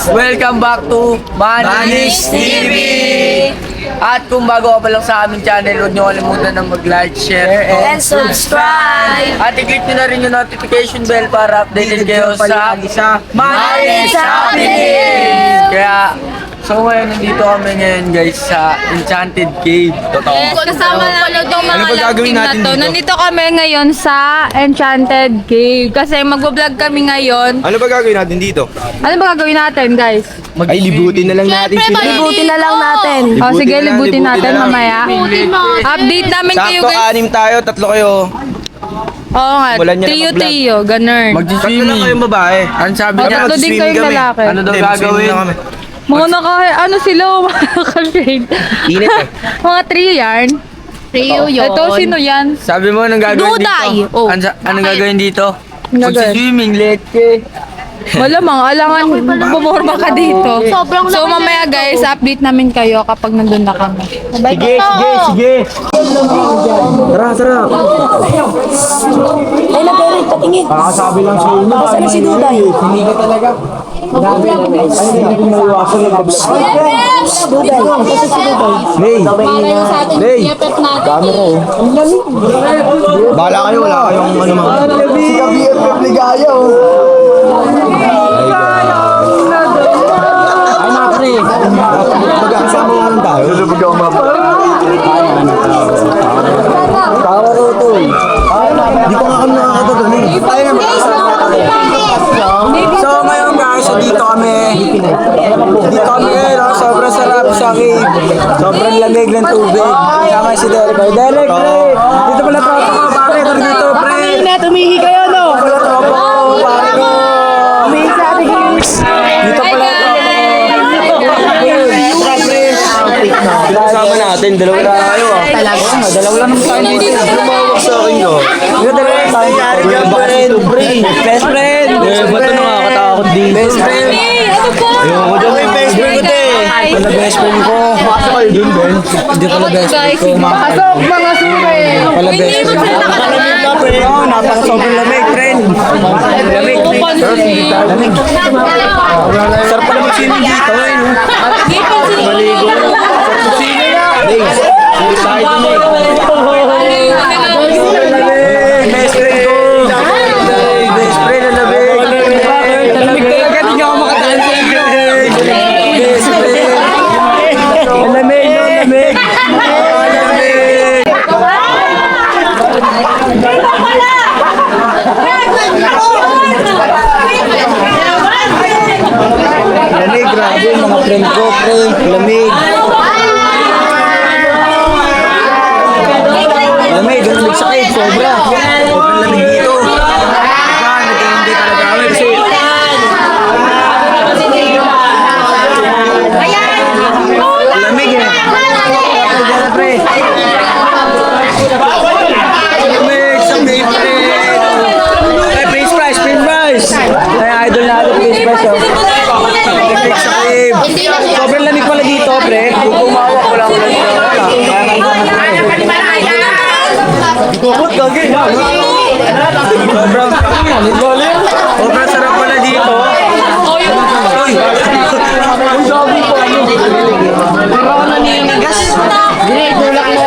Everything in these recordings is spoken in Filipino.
Welcome back to Manis TV! At kung bago ka pa lang sa aming channel, huwag niyo kalimutan na mag-like, share, and subscribe! at i-click niyo na rin yung notification bell para updated kayo sa Manis Happening! Kaya, so ngayon, nandito kami ngayon guys sa Enchanted Cave. Totoo. Yes, kasama namin itong mga Ano ba gagawin lambing na natin to. dito? Nandito kami ngayon sa Enchanted Cave. Kasi mag-vlog kami ngayon. Ano ba gagawin natin dito? Ano ba gagawin natin, guys? Ay, libutin na lang natin sila. Libutin na lang natin. O Libutin sige, na lang, libutin libutin natin na lang. mamaya. Update namin kayo, Sakto, guys. 6 tayo, 3 kayo. Oo nga, Wala niya na trio-trio, ganun. Tatlo lang kayong babae. Ang sabi O, niya, tatlo din mag-swimming kayong kami. lalaki. ano daw Hindi, mag-swimming gagawin? na kami. Mga ano sila, mga shade. Init eh. Mga trio yarn. Trio yun. Ito, sino yan? Sabi mo, anong gagawin Duday! dito? Oh. Anong gagawin dito? Anong gagawin? Mag-swimming, leke. Malamang, alangan bumorma ka dito. Sobrang So laki mamaya na guys, update namin kayo kapag nandun na kami. Sige. Tara. Ay, nag-direct patingin. Kakasabi lang sa inyo. Basta na si Duday. Hindi ka talaga. Grabe naman. Ay, hindi ko maiwasan yung labs. Duday. Basta si Duday. Hey, Para sa atin, Hey. BFF natin. camera oh. Bala kayo, wala kayong ano mga. Si BFF Ligaya oh. Ay, napre. Magkakasama mo lang tayo. Tawa to. Di pa nga kami nakakatagaling. So ngayon guys, dito kami ngayon, oh, sobrang sarap sa cave. Sobrang lamig ng tubig. Kasama si Derek. Derek, pre! Dito pala tropa ko, bakit? Ano dito, pre? Umihi kayo, no? Pala tropa ko, pare ko. Umihi sa ating Dito pala Kasama natin, dalawa na kayo ah. dalawa lang naman tayo dito. Lumawag sa akin no. Dito dalawa lang tayo. Best friend! Eh, ba't ano nakakatakot dito? Best friend! Ayoko dyan may best friend ko te. Pala best friend ko. Pasok kayo dun, Ben. Hindi pala best friend ko. Pasok, mga sure. Pala best friend ko. Nakalamig na, pre. Oo, napaka-sobrang lamig, friend. Lamig. Lamig. Sarap pala mag-swimming dito. Eh, no? Maligo. Days. Tayo dun eh. Best friend ko. Best friend, ang lamig. Lamig talaga, di niyo ako makataan sa inyo. Best friend. Ang lamig, no, lamig. Ang lamig. Lamig, grabe, mga friend ko, friend. Lamig. Lamig, lamig sa cave, sobra. Sobrang lamig dito. Nagkahindi talaga kami kasi lamig eh. Pre. Lamig sa cave, pre. Ay, Prince Price. Ay, idol natin, Prince Price. Oh. Lamig sa cave. Sobrang lamig pala dito, pre. Kung kumawak ko lang ulan dito. Sobrang sarap pala dito. Uy! Ang sabi ko, ano? Pero ako naninigas. Hindi, tulak mo.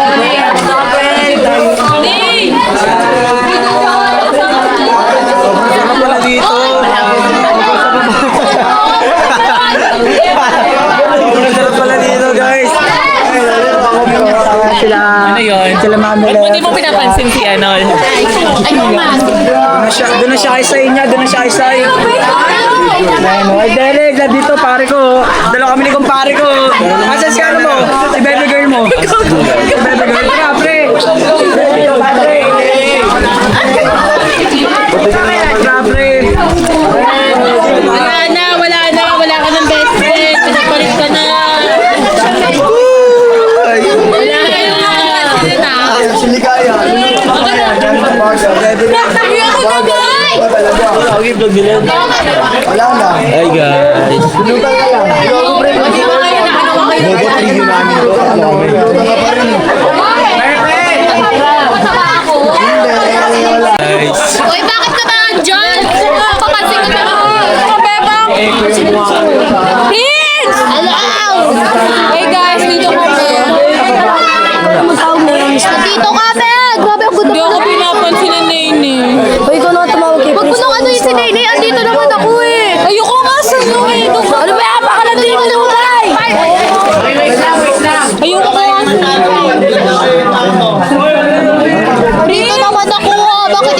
Sobrang sarap pala dito. Sobrang sarap pala dito, guys. Ano yun? Sila mami. Ba't hindi mo pinapansin si Anol? Doon na siya kay Sai niya, doon na siya kay Sai. Ay, Derek, dito pare ko. Dalawa kami ni kumpare ko. Asan si ano mo? Si baby girl mo. Si baby girl. Tara, pre. Pre. Tara, pre. Wala ka ng best friend. Pinapalit ka na. Wala na. Si Ligaya. Wala na. Ay, guys. Sinugal ka lang. Bobo 3 yun namin to. Uy, bakit ka ba dyan? Papansin ko na. Eh, kuya mo ako.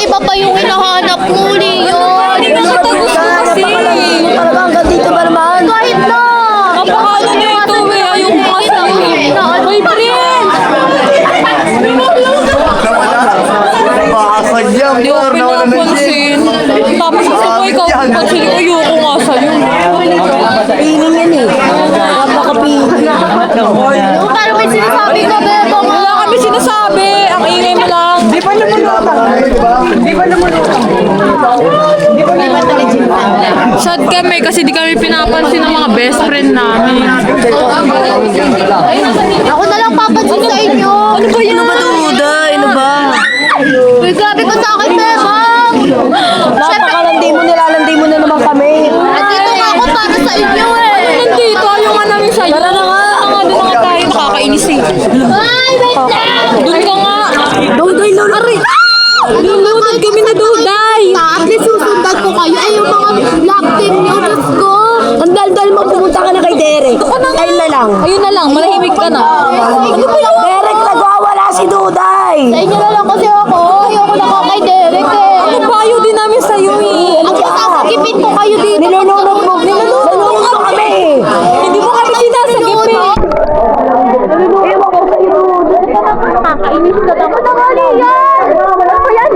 iba pa yung hinahanap mo, Leon. Hindi nakatagos ko kasi. Talaga hanggang dito ba naman? Kahit na. Napakano na ito eh. Ayoko kasi. May friend. Makasadyang, Hindi ako pinapansin. Tapos gusto ko ikaw pansin. Ayoko nga sa'yo. Piling yan eh. Napaka-piling. Yung parang may sinasabi ka, Bebo. Wala kami sinasabi. Ang ingay mo lang. Di ba naman utang? Di ba naman utang? Sad kami kasi di kami pinapansin ng mga best friend namin. Ako na lang papansin sa inyo. Ano ba yan? Duday, ano ba? Uy, grabe ka sa akin, Bebang. Napakalandi mo, nilalandi mo na naman kami. Andito nga ako para sa inyo eh. Nandito, ayaw nga namin sa'yo. Tara na nga. Doon na nga tayo. Nakakainis eh. Ay, wait lang. Doon ka nga. Duday, lulari! Nilunod kami na Duday. At least susundan ko kayo. Ay, yung mga love team nyo, Diyos ko. Ang daldal mo, pumunta ka na kay Derek. Ayun na lang. Ayun na lang, malahimik ka na. Ano ba yun? Derek, nagwawala si Duday. Sa inyo na lang kasi ako. Ayoko na kay Derek eh. Ano ba ayaw din namin sa'yo eh? Ang sasagipin ko kayo dito. Nilulunod mo. Nilulunod mo kami. Hindi mo kami sinasagip eh. Ewan ko sa'yo. Nakakainis ka na. Ano ba yan? Ano ba yan?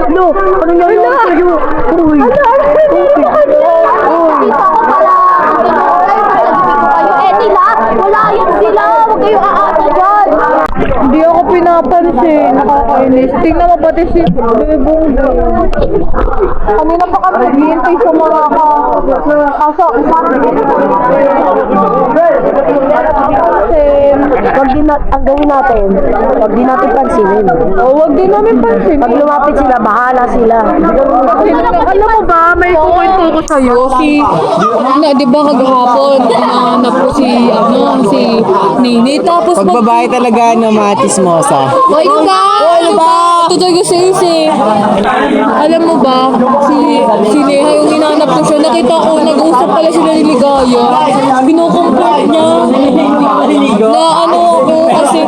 No, ano niya yun sa'yo? Uy. Dito ako pala. Eh, sila. Wala yan sila. Huwag kayo aasa dyan. Hindi ako pinapansin. Nakakainis. Tingnan mo pati si Bebong. Kanina pa kami naghihintay sa mga kaso. Wag din ang gawin natin. Wag din natin pansinin. Huwag din namin pansin. Pag lumapit sila, bahala sila. Alam mo ba, may kukwento ko sa'yo. Di ba kagahapon, nahanap ko si Nini. Tapos Pag babae talaga, no, matismosa. O ikaw! Ano ba? Ito talaga si Isi. Alam mo ba, si Neha yung hinanap ko siya. Nakita ko, nag-uusap pala sila ni Ligaya. Kinukumport niya. Na ano ako kasi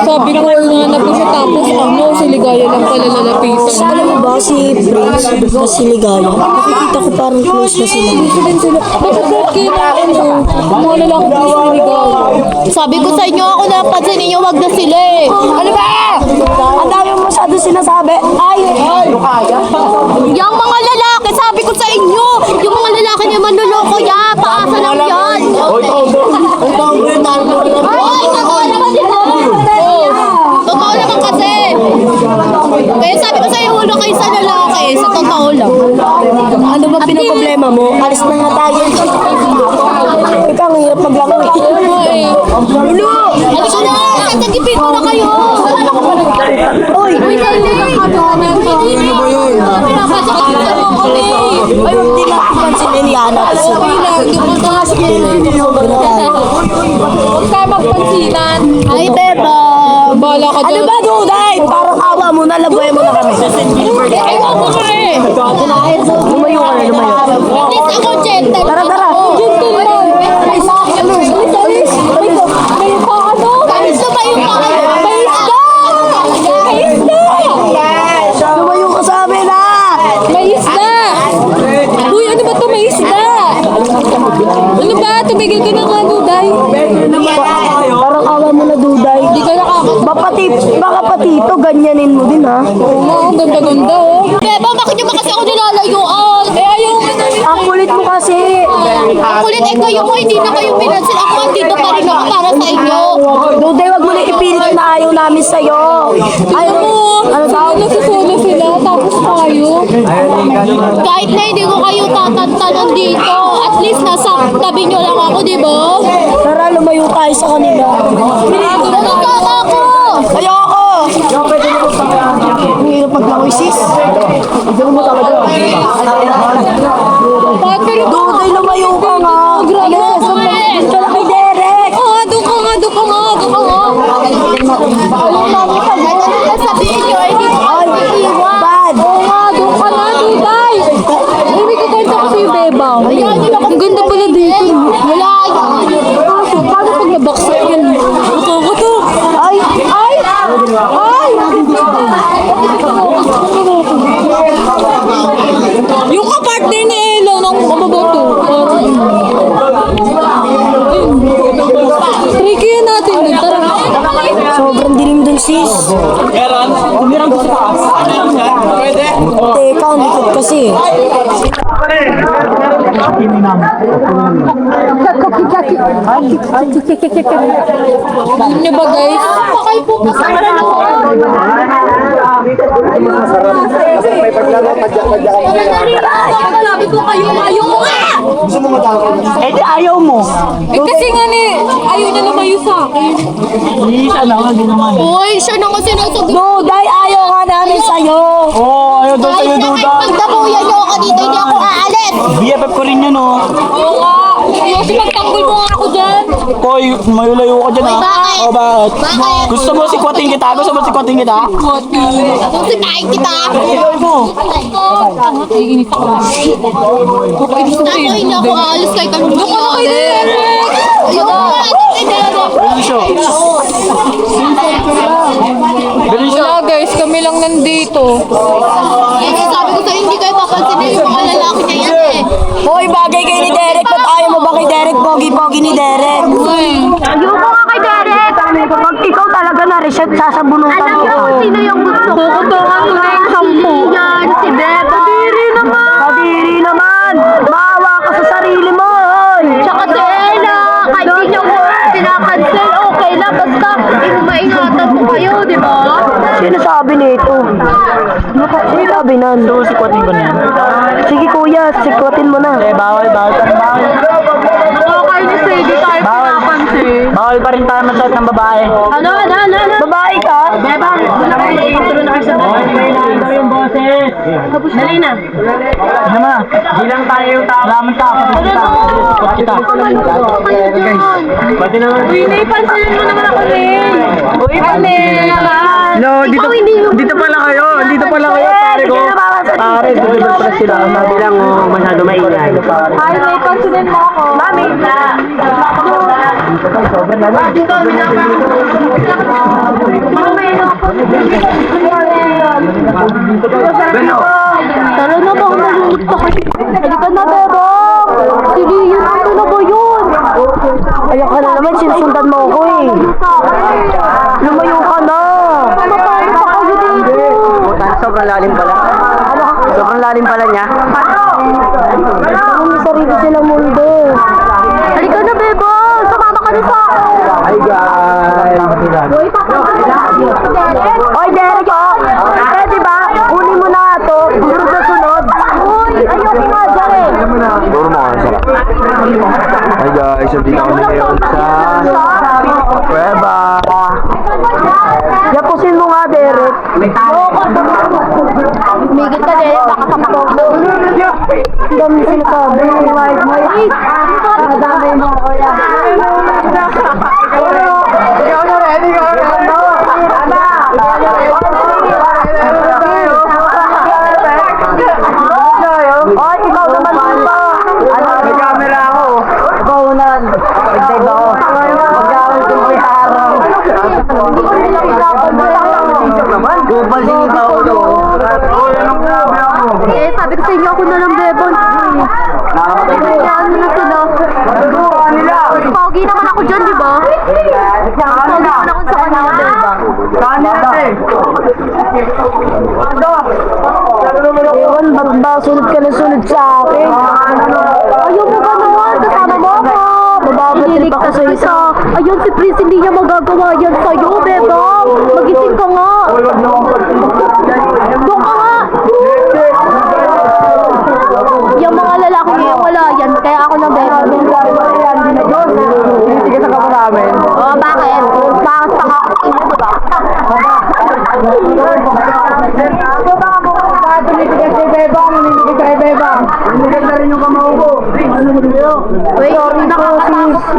sabi ko hinanap ko siya tapos ano, si Ligaya lang pala lalapitan. Alam mo ba si Prince na si Ligaya? Nakikita ko parang close na sila. Sila. Bakit kina ano, mga lalaki ko si Ligaya? Sabi ko sa inyo, ako napansin ninyo, wag na sila eh. Ano ba? Ang dami mo masyado sinasabi. Ay! Yung mga lalaki, sabi ko sa inyo, yung mga lalaki niya manluloko yan, paasa lang yan. Ay, totoo naman dito. Totoo naman kasi. Kaya sabi ko sa iyo, hulo kayo sa lalaki, sa totoo lang. Ano ba pinaproblema mo? Alis na nga tayo. Ikaw, ang hirap maglako eh. Ulo! Alis na, sasagipin ko na kayo. Uy! Uy, ano ba yun? Pinapasakit mo kami. Ay, hindi na pansinin yan natin sila. Huwag tayo magpansinan. Ay, beba. Bahala ka Ano doon. ba, Duday? Parang awa mo na, labuhay mo na kami. Ay, ako ka eh. Lumayo ka na, lumayo. At least ako gentle. Tara, tara. Gentle lang. May paano? Kahit lumayo pa kayo. May isda! Lumayo ka sa amin, ha? May isda! Uy, ano ba ito? May isda! Ano ba? Tumigil ka na nga, Duday. Parang awa mo na, Duday. Hindi ka Baka pati ito, ganyanin mo din, ha? Oo nga, ang ganda-ganda oh. Beba, bakit nyo ba kasi ako nilalayuan? Eh, ayaw nga na. Ang kulit mo kasi. Ang kulit eh kayo ko, hindi na kayo pinansin. Ako andito pa rin ako para sa inyo. Duday, wag mo na ipilit na ayaw namin sa'yo. Ayaw mo. Ano daw? Nagsusulo sila, tapos tayo. Kahit na hindi ko kayo tatantanan dito, at least nasa tabi nyo lang ako, di ba? Tara, lumayo tayo sa kanila. Nagkaka ako! Ayoko! Ang hirap maglakoy, sis. Diyan mo talaga. Duday, lumayo ka nga. Grabe Yes, ako eh. Ito lang kay Derek. Doon ka nga. Ano sabihin nyo, hindi ko kayo iiwan. Bad. Oo nga, doon ka na, Duday. Ay, may kukwento ko sa'yo, Bebang. Ayan, yun ako. Ang ganda pala dito. Wala yan. Kaso, paano pag nabaksak yan? Nakakato. Ay! Ay! Ay! Ano ba to? Tricky natin dun. Tara. Sobrang dilim dun, sis. Teka, ang likod kasi. Alam niyo ba guys? Pakay po kasama na Sabi ko kayo, ayaw mo nga! Eh, di ayaw mo. Eh kasi nga ni, ayaw niya lumayo sa akin. Uy, siya naman sinusog. Duday, ayaw nga namin sa'yo. Kahit na kahit pagdabuyan niyo ako dito, hindi ako aalis. BFF ko rin yun, oh. Oo nga. Ayoko magtanggol mo nga ako dyan. Koy, mayulayo ka dyan, Uy, ah. bakit? O, bakit? Bakit? Gusto mo sikwatin kita? Gusto mo sikwatin kita? Susikain kita. Iinis ako. Ako, hindi ako aalis kahit anong nangyari. Ayoko nga, kay Derek. Wala guys, kami lang nandito. Kasi sabi ko sa'yo, hindi kayo papansinin yung mga lalaki na yan eh. Hoy, bagay kayo ni Derek. Ba't ayaw mo ba kay Derek? Pogi-pogi ni Derek. Ayoko nga kay Derek. Pag ikaw talaga na-reset, sasabunutan Alam niyo kung sino yung gusto ko. Kukutungan ko na yung sampu. Yan, si Beba. Kadiri naman. Maawa ka sa sarili mo. Hoy. Tsaka si Ella. Kahit di niyo ko pinakancel, okay na. Basta maingatan mo kayo, di ba? Sino sabi nito? Sino sabi nan? Sikwatin ko na yan. Sige kuya, sikwatin mo na. Bawal. Okay ni Sadie tayo pinapansin. Bawal pa rin tayo masat ng babae. Ano? Babae ka? Beba, intro na kayo sa yung boses. Dali na. Ano na? Di lang tayo yung tao. Salamat ka. Sikot kita. Pati naman. Uy, naipansinin mo naman ako rin. Uy, pansinin naman. No, dito pala kayo. Dito pala kayo, pare ko. Pare, dito pala sila. Sabi lang, masyado maingay. Ay, naipansinin mo ako. Mami. Tara na ba, malungkot pa kasi. Halika na, Beba. Sige, yun. Ano na ba yun? Ayaw ka na naman, sinusundan mo ako eh. Lumayo ka na. Matayin pa kayo dito. Sobrang lalim pala. Sobrang lalim pala niya. Ano may sarili silang mundo. Halika na, Beba. Sumama ka na sa akin. Hi guys. Oy, Derek, oh. Pwede ba? Kunin mo na ito. Sunod na sunod. Uy, ayoko nga dyan eh. Puro mo ang sarap. Hi guys, nandito kami ngayon sa Cueva. Yapusin mo nga, Derek. Umigit ka, Derek. Baka sa pakto. Ang dami sinasabi. Madami mo ako yan. Oy, ikaw naman dito. May camera ako. Ikaw na. Nag-dive ako. Mag-awal ko may araw. Gupal din yung tao to. Eh, sabi ko sa inyo, ako na lang, Bebon. Kayaan mo na sila. Pogi naman ako dyan, di ba? Pogi naman ako sa kanila, Beba. Ewan, ba't ba sunod ka na sunod sa akin? Ayaw mo ba naman? Kasama mo ako. Mababatrip ako sa isa. Ayun, si Prince, hindi niya magagawa yan sa'yo, Beba. Magising ka nga. Doon ka nga. Yung mga lalaki niya, wala yan. Kaya ako na, Beba. Tinitigil sa kamo namin. Oh, bakit? Bakit pa ka? Wait, nakakatakot, please.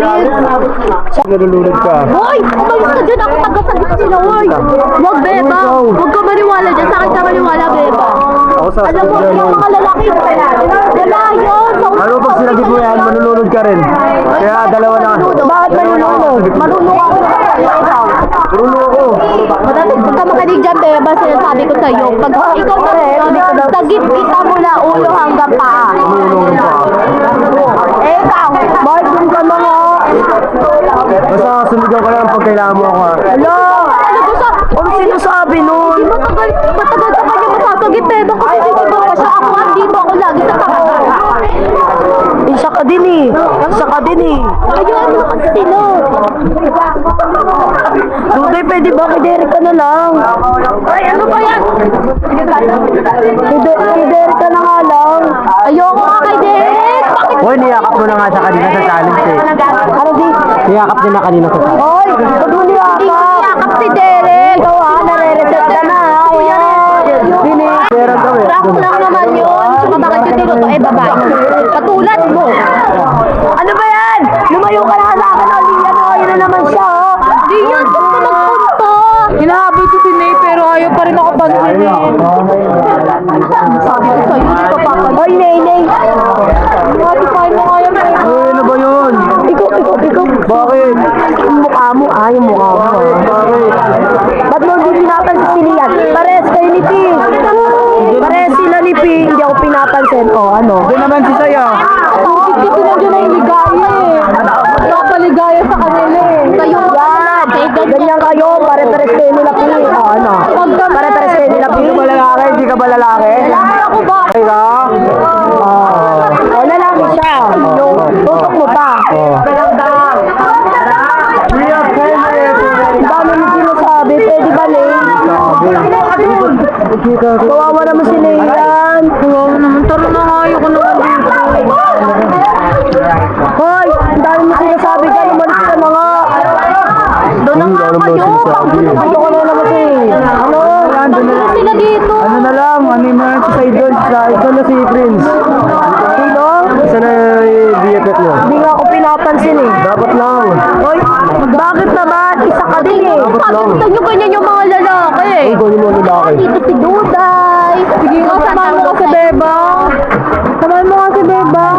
Nalulunod ka. Hoy! Umalis ka dyan! Ako taga-sagit sila, hoy! Huwag, Beba! Huwag ka maniwala dyan! Sa akin ka maniwala, Beba! Ako sa Alam mo, yung mga lalaki, wala yun! Ano pag sinagit mo yan, manununod ka rin. Kaya dalawa na. Bakit manunod? Marunong ako sa ikaw. Turuno ako. Madalit ka makinig dyan, Beba, sinasabi ko sa'yo. Pag ikaw na sagip kita mula ulo hanggang paa. kailangan mo ako. Hello! Ano sinasabi nun? Matagal sa kanya masasagip eh. Baka sisigaw pa siya. Ako andito ako lagi sa tako. Isa ka din eh. Isa ka din eh. Ayun mo kasi sino. Duday, pwede ba kay Derek ka na lang? Ay, ano ba yan? Kay Derek ka na nga lang. Ayoko nga kay Derek. Bakit? Hoy, niyakap mo na nga siya kanina sa challenge eh. Ano di? Niyakap din na kanina sa challenge. Hoy! Huwag mo niyakap! Yakap si Derek. Ikaw ha, nare-reset ka na ha. Bini. Pero daw eh. Prank lang naman yun. Tsaka bakit yung tinuto eh babae. Patulad mo. Ano ba yan? Lumayo ka na sa akin, Olian. O, yun na naman siya, oh. Di yun. Saan ka magpunta? Hinahabol ko si Nay pero ayaw pa rin ako pansinin. Sabi ko sa'yo, hindi ka papag. Hoy, Nay. Matipahin mo nga yan. Hoy, ano ba yun? Ikaw. Bakit? Yung mukha mo, yung mukha mo. Bakit? Ba't mo hindi pinapansin si Lian? Pares kayo ni P. Pares sila ni P. Hindi ako pinapansin. O, ano? Doon naman si Saya. Hindi ko nandiyan na yung ligaya eh. Nakapaligaya sa kanila eh. Kayo Yan! Ganyan kayo. Pare-pares kayo nila P. O, ano? Pare-pares kayo nila P. Hindi ka ba lalaki? Hindi ka ba lalaki? ako ba? Ay ka? O, lalaki siya. Yung tutok mo pa. Ang dami mo sinasabi. Pwede ba, Lay? Kawawa naman si Leian. Kawawa naman. Tara na nga. Ayoko naman dito. Hoy, ang dami mo sinasabi ka. Lumalis ka na nga. Doon na nga kayo. Ito ka na naman si... Ano? Bakit sila dito? Ano na lang, ano yung mga sa idol, ikaw na si Prince. Sino? Isa na yung BFF nyo. Hindi nga ako pinapansin eh. Dapat lang. Hoy, bakit naman? Isa ka din eh. Sabi nyo ganyan yung mga lalaki. Ay, gawin mo ang lalaki. Dito si Duday. Sige nga, samahan mo ka si Bebang. Samahan mo ka si Bebang.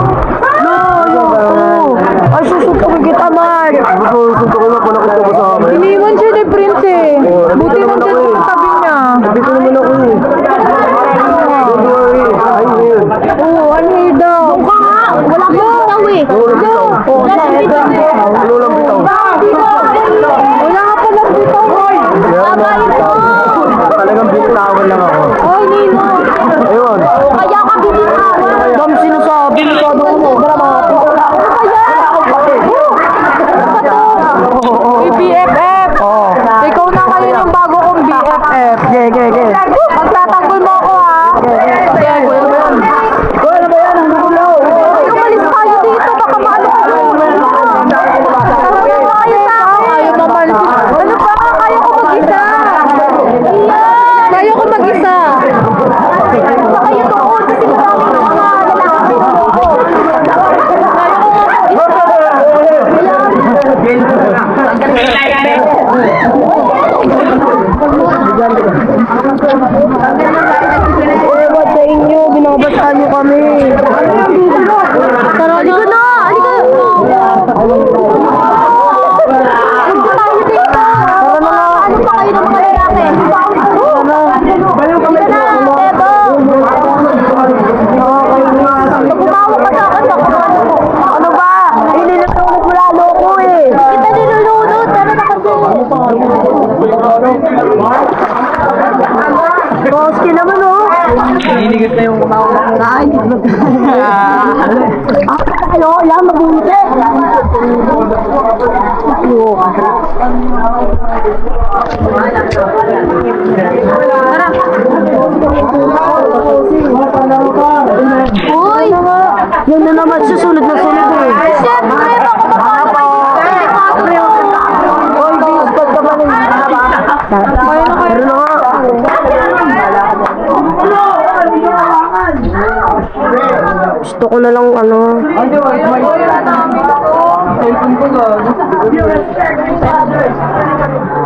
No, ayoko. Ay, susuntukin kita, Mar. Suntok ko na, panakot ka ba sa akin? Iniwan siya ni Prince eh. Buti nandiyan sa tabi niya. Dito naman ako eh. Don't worry. Ay, yun. Oo, ano daw? Mukha nga. Wala kang bitaw eh. Wala lang bitaw. Wala lang bitaw. Wala ka palang bitaw. Babae mo. Talagang binitawan lang ako. Ay, Nino. Ayun. Kaya ka binitawan. Dam sinasabi, masyado mo dramatic. BFF. Ikaw na kayo yung bago kong BFF. Okay. Magtatanggol mo ako ha. Ano ba yan? Ang gulo. Umalis tayo dito. Baka maano ka doon. Ayaw naman. Ano ba? Kaya ko mag-isa. Kaya ko mag-isa. Baka yun doon. Kasi marami ng mga lalaki. Ewan sa inyo, binabasaan nyo kami. Tara, halika na. Halika. Huwag tayo dito. Ano pa kayo ng mga lalaki? Pag umawag ka sa akin, baka maano ko. Ano ba? Inilutunod mo lalo ko eh. Kita nilulunod. Tara na kasi. Boski naman oh. Hinigit na yung kumawala. Ano, alam, mabuti. Uy! Yan na naman, susunod na sunod eh. Siyempre, baka mapapagod. Hoy, bispad ka ba rin? Pero na nga. Gusto ko na lang ano.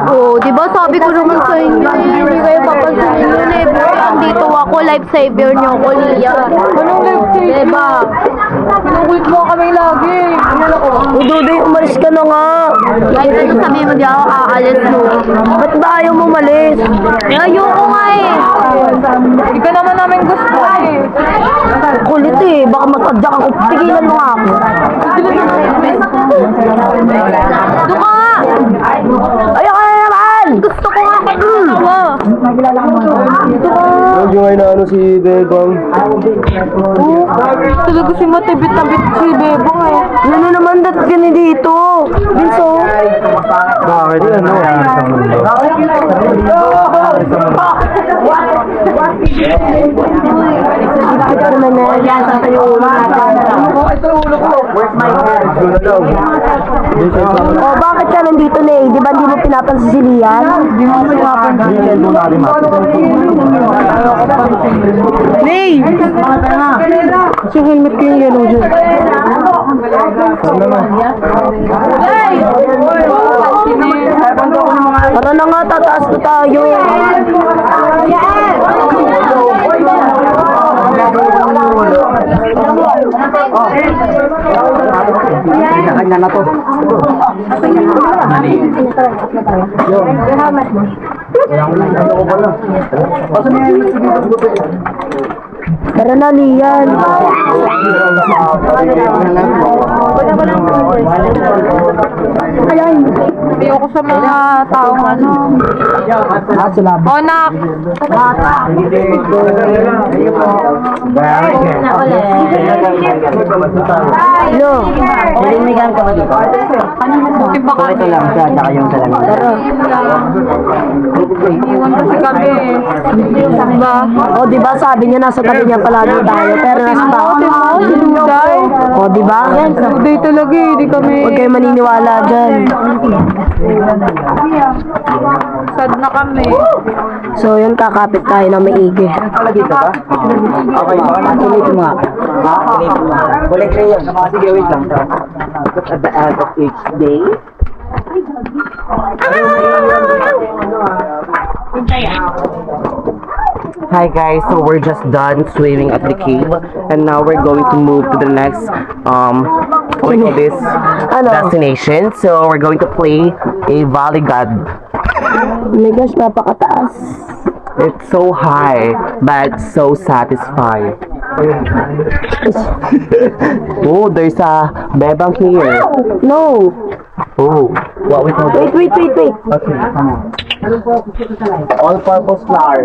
Oo, di ba sabi ko naman sa inyo eh, hindi kayo papansinin yun eh. Buti andito ako, life savior niyo ako, Lia. Anong live tape? Diba? Pinukulit mo kami lagi. Ududay, umalis ka na nga. Kahit ano sabihin mo, di ako aalis mo. Ba't ba ayaw mo umalis? Ayoko nga eh. Hindi ka naman namin gusto eh. Kulit eh, baka matadyak ako. Tigilan mo nga ako. Doon ka nga. Ayoko na naman! Gusto ko nga kayo asawa. Huwag yung na ano si Bebang. Talaga si matibit-tabit si Bebong eh. Ano naman dat gani dito? Binso. Bakit yan, no? Ito naman na yan sa tayo ulo. Oh, bakit ka nandito, Ney? Di ba hindi mo pinapansin si Lian? Hindi mo pinapansin. Ney! Sa helmet ko yung yellow dyan. Tara na nga, tataas na tayo. Kanya na to. Tara na, Lian. Ayoko sa mga taong ano. Oh, nak! Lo, malimigan ka ba dito? Ito lang siya, tsaka yung salamin. Tara. Iwan kasi kami. Diba? O, di ba sabi niya nasa tabi niya palagi tayo, pero nasa tao. Si Duday. O, di ba? Duday talaga eh. Di kami. Huwag kayo maniniwala dyan. Sad na kami. So, yun, kakapit tayo ng maigi. Dito ba? Okay, silipin mo nga. Ha? Silipin mo. Balik kayo. Sige, wait lang. At the end of each day. Hi guys, so we're just done swimming at the cave and now we're going to move to the next what do you call this destination. So we're going to play a volleyball. Oh my gosh, napakataas. It's so high but so satisfying. Oh, there's a bebang here. No. Oh, what we call this? Wait. Okay, come on. All-purpose flour.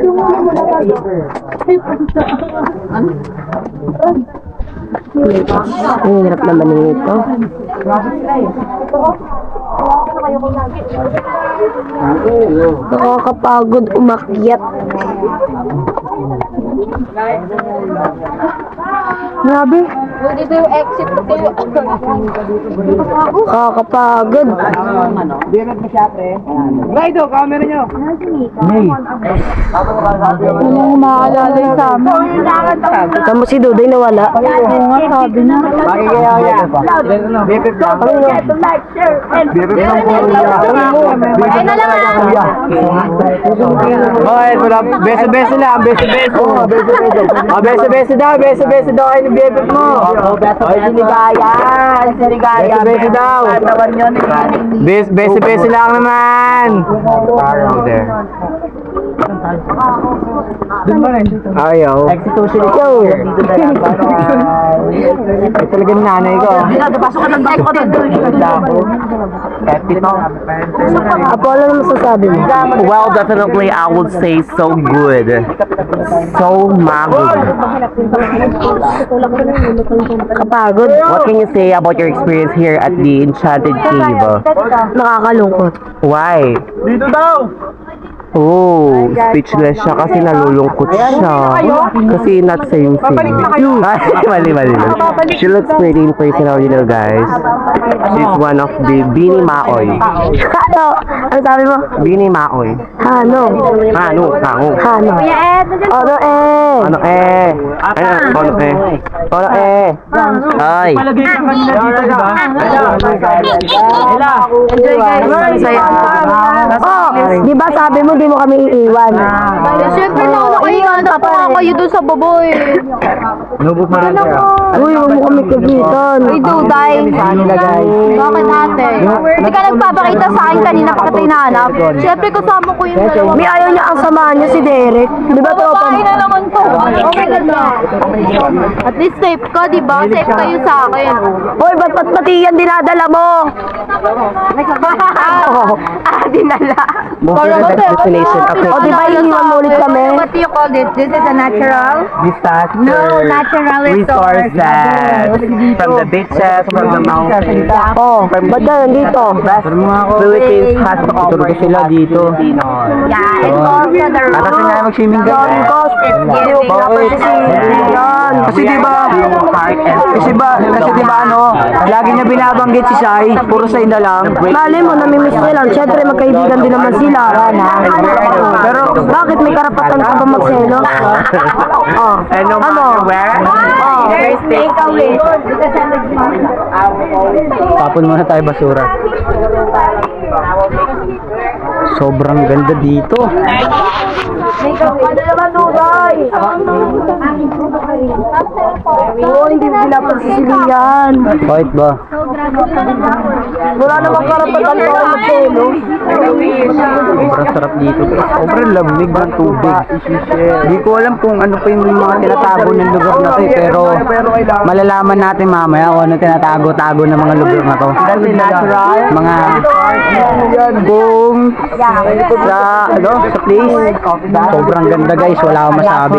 Ang hirap naman nito. Nakakapagod umakyat. Grabe. Dito yung exit ko kayo. Nakakapagod. Walang maalala yung sa amin. Tama si Duday nawala. Oo nga, sabi na. Ayun na lang ah. Bakit? Wala. Beso-beso lang. Beso-beso. Beso-beso daw. Beso-beso daw kayo ng bebek mo. Ay, sinigaya. Sinigaya. Beso-beso daw. Beso-beso lang naman. There. Ayaw. Yo. Ay, talaga ng nanay ko. Apo, ano naman masasabi mo? Well, definitely I would say so good. So magod. Kapagod. What can you say about your experience here at the Enchanted Cave? Nakakalungkot. Why? Dito daw! Oh, speechless siya kasi nalulungkot siya. Kasi not same thing. Mali. She looks pretty in person, you know, guys. She's one of the Bini Maoy. Ano? Ano sabi mo? Bini Maoy. Hano. Hano. Hano. Ano eh? Ano eh? Ano eh? Ay. Oh, di ba sabi mo hindi mo kami iiwan. Siyempre nauna kayo hanap pa nga kayo doon sa baboy. Nubog mo lang siya. Uy, huwag mo kami kapitan. Uy, Duday. Bakit ate? Hindi ka nagpapakita sa akin kanina pa kita hinahanap. Siyempre kasama ko yung dalawa. May ayaw niya ang samahan niya si Derek. Di ba tropa Babae mo? na naman to. Okay lang na. At least safe ka, di ba? Safe kayo sa akin. Hoy, ba't pati yan dinadala mo? Dinala. Destination. Okay. O, di ba iniwan mo ulit kami? What do you call this? This is a natural? Disaster. No, natural resources. From the beaches, from the mountains. Oh, ba't ka nandito? Philippines has to offer sila dito. Yeah, and also the Kasi nga mag-swimming ka. Kasi diba ano, lagi niya binabanggit si Sai, puro Sai na lang. Mali mo, namimiss niya lang. Siyempre, magkaibigan din naman sila. Pero, bakit may karapatan ka ba magselos? Oh, And no matter where, tapon muna tayo basura. Sobrang ganda dito. Ano naman, Duday? Oo, hindi mo pinapansisilihan. Bakit ba? Wala namang karapatan ka ba magselos? Sobrang sarap dito. Sobrang lamig ng tubig. Hindi ko alam kung ano pa yung mga tinatago ng lugar na to eh, pero malalaman natin mamaya kung ano tinatago-tago ng mga lugar na to. Mga kung sa place, sobrang ganda guys, wala akong masabi.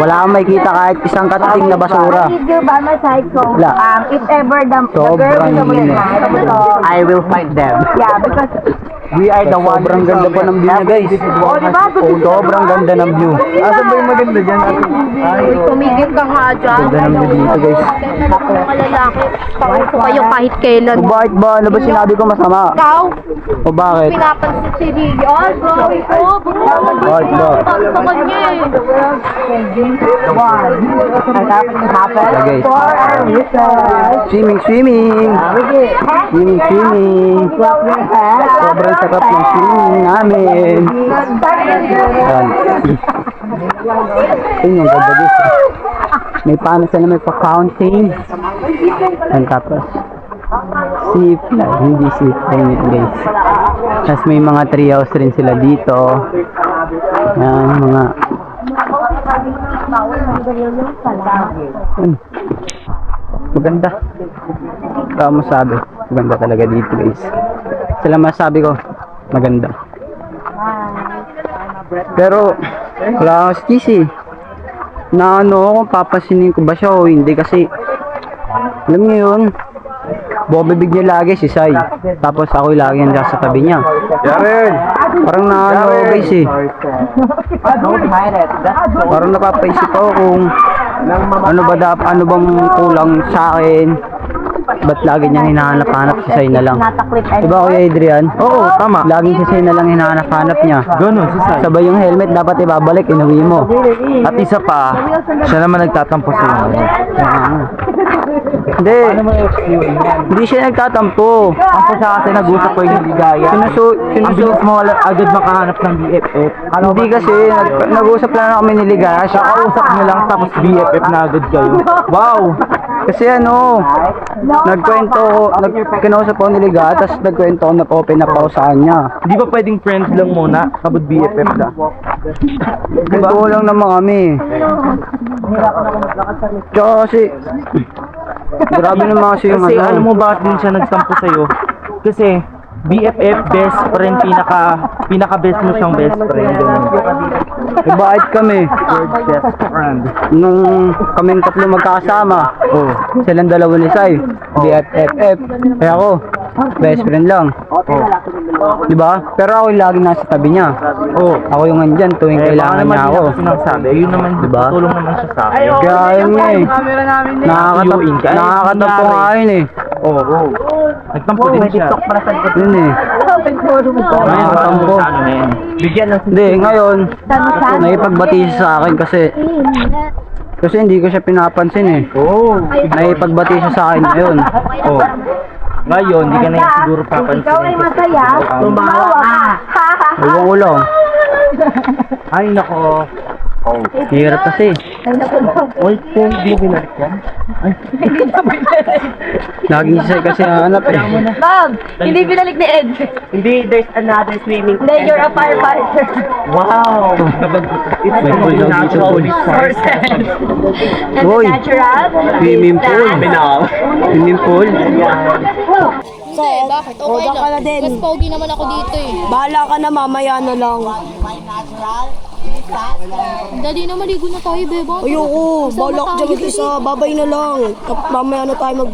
Wala akong makikita kahit isang katating na basura. Wala. if ever the Sobrang init. I will find them. yeah, because We are the one. Sobrang ganda pa ng view niya guys. Sobrang ganda ng view. Asan ba yung maganda dyan? tumigil ka nga dyan. Ganda ng view dito guys. Mga lalaki, pauso kayo kahit kailan. O bakit ba? Ano ba sinabi ko masama? Ikaw, O bakit? pinapansin si Rian. Sorry po, Bakit ba? sa kanya eh. Yeah, guys. Swimming. Swimming. Sobrang sarap ng swimming namin. Yan. Ayun yung ganda dito. May paano sila may pa-fountain. Yan tapos. Zip line. Hindi zip line guys. Tapos may mga treehouse rin sila dito. Yan mga maganda. Ikaw mo sabi. Maganda talaga dito guys. Sila masabi ko. Maganda. Pero wala akong skis eh. Na ano kung papasinin ko ba siya o hindi kasi alam niyo yun. Bumibig niya lagi si Sai. Tapos ako lagi yan sa tabi niya. Yaren! Parang naano guys eh. Parang napapaisip ako kung ano bang kulang sa akin. Ba't lagi niyang hinahanap-hanap si Sai na lang? Diba Kuya Adrian? Oo, tama. Laging si Sai na lang hinahanap-hanap niya. Ganun, si Sai. Sabay yung helmet dapat ibabalik, inuwi mo. At isa pa, siya naman nagtatampo sa inyo. Hindi. Hindi siya nagtatampo. Ang po siya kasi nag-usap ko yung ligaya. Ang bilis mo agad makahanap ng BFF. Hindi kasi, nag-usap lang kami ni Ligaya. Siya Kausap niyo lang tapos BFF na agad kayo. wow! Kasi ano, kinausap ko ni Ligaya, tapos nagkwento ko, nag-open up ako sa kanya. Di ba pwedeng friends lang muna kapag BFF ka? Diba? Ito lang naman kami. Tsaka kasi, grabe naman kasi yung Kasi ano. alam mo bakit din siya nagtampo sa'yo? Kasi BFF, best friend, pinaka-best mo siyang best friend. Eh, bakit kami? Best friend. Nung kaming tatlo magkakasama, silang dalawa ni Sai, BFF, kaya ako, best friend lang. Diba? Pero ako yung laging nasa tabi niya. Ako yung andyan tuwing kailangan niya ako. Sinasabi, yun naman, Diba? tulong naman siya sa akin. Kaya yun nga eh. Nakakatampo nga yun eh. Oo. Nagtampo din siya. Yun eh. Nakakatampo. Bigyan ng Hindi, ngayon, naipagbati siya sa akin kasi hindi ko siya pinapansin eh. Naipagbati siya sa akin ngayon. Ngayon, di ka na yung siguro papansin. masaya, tumawa ka. Ewan ko lang. Ay, nako. Oh, hirap kasi. Oy, hindi binalik yan. Ay. Laging siya kasi hanap eh. Bob, hindi binalik ni Ed. Hindi, there's another swimming. Then you're a firefighter. Wow! May pool daw dito, pool. And Uy. the natural. Swimming pool. Swimming pool. Hindi, bakit? Okay Huwag ka na lang. din. Mas pogi naman ako dito eh. Bahala ka na, mamaya na lang. Dali na maligo na tayo, bebo. Ayoko, bahala ka dyan mag-isa. Babay na lang. Mamaya na tayo mag